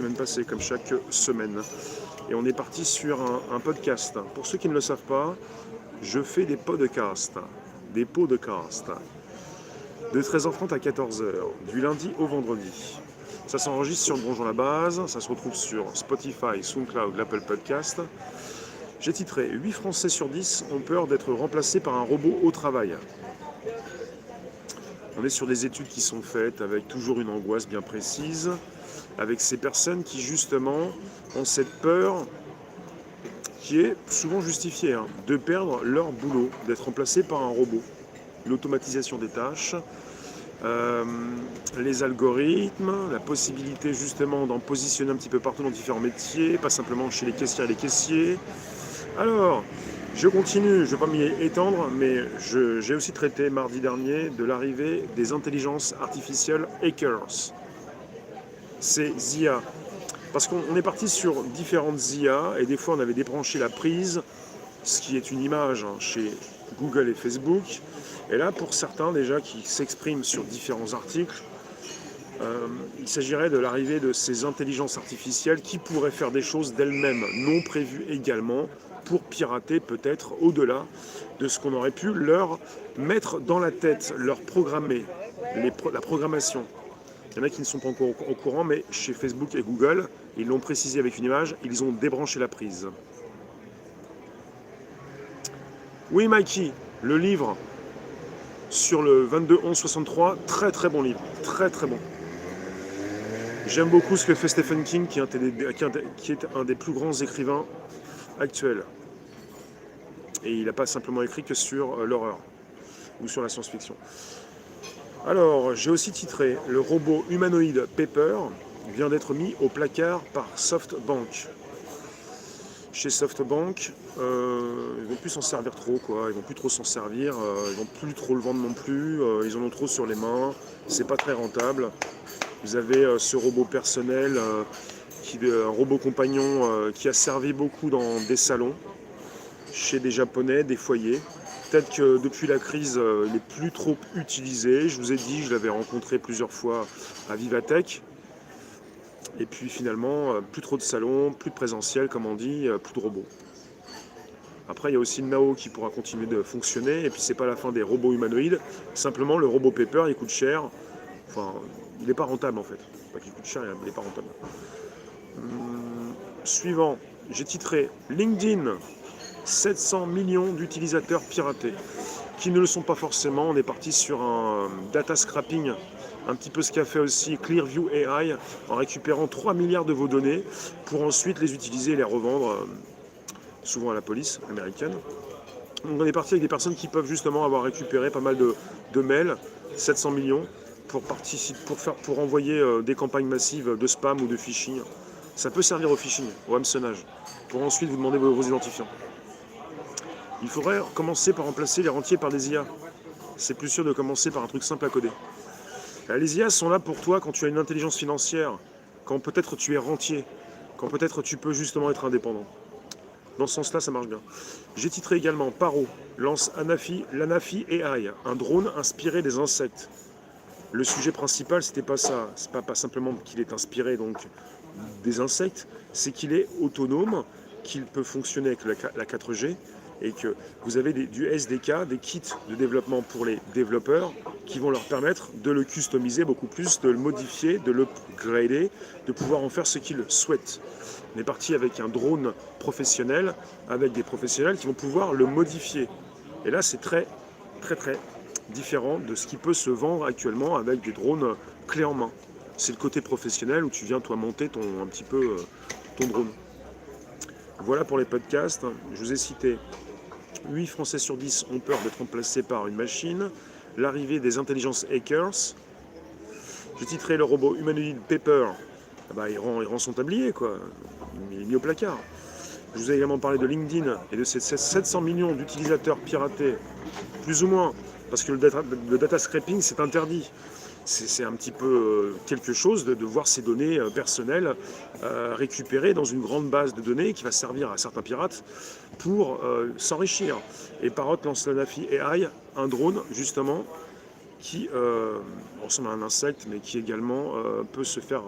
Semaine passée, comme chaque semaine. Et on est parti sur un podcast. Pour ceux qui ne le savent pas, je fais des podcasts, de 13h30 à 14h, du lundi au vendredi. Ça s'enregistre sur le Donjon la Base, ça se retrouve sur Spotify, SoundCloud, l'Apple Podcast. J'ai titré 8 Français sur 10 ont peur d'être remplacés par un robot au travail. On est sur des études qui sont faites avec toujours une angoisse bien précise, avec ces personnes qui justement ont cette peur qui est souvent justifiée, de perdre leur boulot, d'être remplacés par un robot. L'automatisation des tâches, les algorithmes, la possibilité justement d'en positionner un petit peu partout dans différents métiers, pas simplement chez les caissières et les caissiers. Alors, je continue, je ne vais pas m'y étendre, mais j'ai aussi traité mardi dernier de l'arrivée des intelligences artificielles hackers. Ces IA. Parce qu'on est parti sur différentes IA et des fois on avait débranché la prise, ce qui est une image chez Google et Facebook. Et là, pour certains déjà qui s'expriment sur différents articles, il s'agirait de l'arrivée de ces intelligences artificielles qui pourraient faire des choses d'elles-mêmes, non prévues également, pour pirater peut-être au-delà de ce qu'on aurait pu leur mettre dans la tête, leur programmer, la programmation. Il y en a qui ne sont pas encore au courant, mais chez Facebook et Google, ils l'ont précisé avec une image, ils ont débranché la prise. Oui, Mikey, le livre sur le 22-11-63, très très bon livre, très très bon. J'aime beaucoup ce que fait Stephen King, qui est un des plus grands écrivains actuels. Et il n'a pas simplement écrit que sur l'horreur ou sur la science-fiction. Alors, j'ai aussi titré « Le robot humanoïde Pepper vient d'être mis au placard par SoftBank ». Chez SoftBank, ils vont plus s'en servir trop, quoi. Ils vont plus trop s'en servir, ils vont plus trop le vendre non plus, ils en ont trop sur les mains, c'est pas très rentable. Vous avez ce robot personnel, un robot compagnon qui a servi beaucoup dans des salons, chez des Japonais, des foyers. Peut-être que depuis la crise, il n'est plus trop utilisé. Je vous ai dit, je l'avais rencontré plusieurs fois à Vivatech. Et puis finalement, plus trop de salons, plus de présentiel, comme on dit, plus de robots. Après, il y a aussi le Nao qui pourra continuer de fonctionner. Et puis, c'est pas la fin des robots humanoïdes. Simplement, le robot Pepper, il coûte cher. Enfin, il n'est pas rentable en fait. Pas qu'il coûte cher, il n'est pas rentable. Suivant, j'ai titré LinkedIn. 700 millions d'utilisateurs piratés, qui ne le sont pas forcément. On est parti sur un data scrapping, un petit peu ce qu'a fait aussi Clearview AI, en récupérant 3 milliards de vos données, pour ensuite les utiliser et les revendre, souvent à la police américaine. Donc on est parti avec des personnes qui peuvent justement avoir récupéré pas mal de mails, 700 millions, pour envoyer des campagnes massives de spam ou de phishing. Ça peut servir au phishing, au hameçonnage, pour ensuite vous demander vos identifiants. Il faudrait commencer par remplacer les rentiers par des IA. C'est plus sûr de commencer par un truc simple à coder. Les IA sont là pour toi quand tu as une intelligence financière, quand peut-être tu es rentier, quand peut-être tu peux justement être indépendant. Dans ce sens-là, ça marche bien. J'ai titré également Paro lance l'Anafi AI, un drone inspiré des insectes. Le sujet principal, c'était pas ça. C'est pas simplement qu'il est inspiré donc des insectes, c'est qu'il est autonome, qu'il peut fonctionner avec la 4G, et que vous avez du SDK, des kits de développement pour les développeurs qui vont leur permettre de le customiser beaucoup plus, de le modifier, de le grader, de pouvoir en faire ce qu'ils souhaitent. On est parti avec un drone professionnel, avec des professionnels qui vont pouvoir le modifier. Et là, c'est très, très, très différent de ce qui peut se vendre actuellement avec des drones clés en main. C'est le côté professionnel où tu viens, toi, monter un petit peu ton drone. Voilà pour les podcasts. Je vous ai cité 8 Français sur 10 ont peur d'être remplacés par une machine. L'arrivée des intelligences hackers. J'ai titré le robot humanoïde Pepper. Il rend son tablier, quoi. Il est mis au placard. Je vous ai également parlé de LinkedIn et de ces 700 millions d'utilisateurs piratés, plus ou moins, parce que le data scraping, c'est interdit. C'est un petit peu quelque chose de voir ces données personnelles récupérées dans une grande base de données qui va servir à certains pirates pour s'enrichir. Et Parrot lance l'Anafi AI, un drone justement qui ressemble à un insecte mais qui également peut se faire